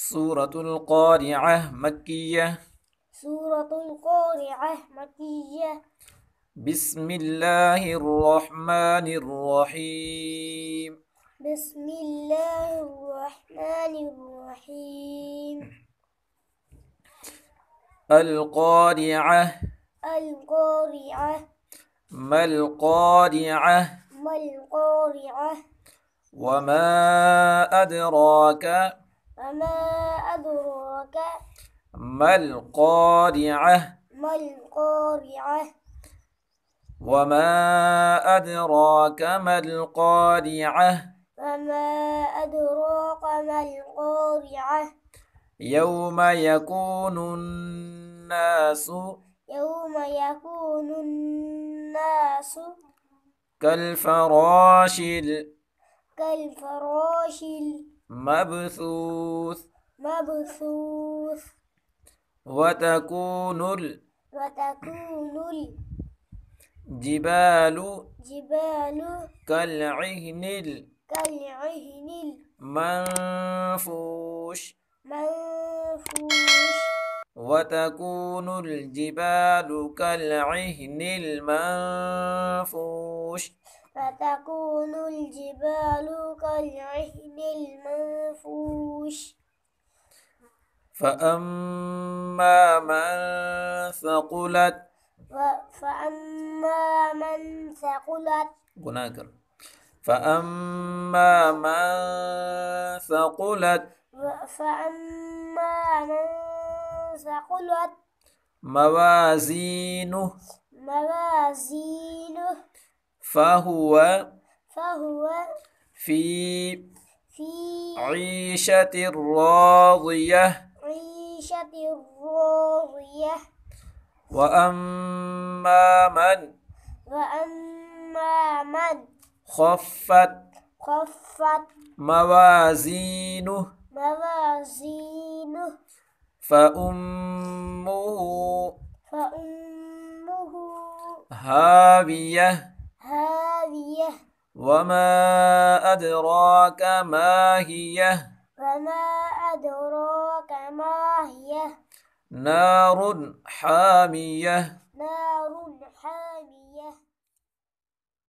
سورة القارعة مكية. سورة القارعة مكية. بسم الله الرحمن الرحيم. بسم الله الرحمن الرحيم. القارعة. القارعة. ما القارعة؟ ما القارعة؟ وما أدراك؟ وما أدراك؟ ما القارعة؟ ما القارعة؟ وما أدراك ما القارعة؟ وما أدراك ما القارعة؟ يوم يكون الناس يوم يكون الناس كالفراش كالفراش المبثوث. المبثوث. وتكون وتكون الجبال الجبال كالعهن كالعهن المنفوش. المنفوش. وتكون الجبال كالعهن المنفوش. وتكون الجبال كالعهن المنفوش. فأما من ثقلت فأما من ثقلت بناكر. فأما من ثقلت فأما من ثقلت موازينه موازينه فهو في في عيشة راضية. عيشة راضية. وأما من خفت خفت موازينه موازينه فأمه هاوية. هاوية. وما أدراك ما هي. وما أدراك ما هي. نار حامية. نار حامية.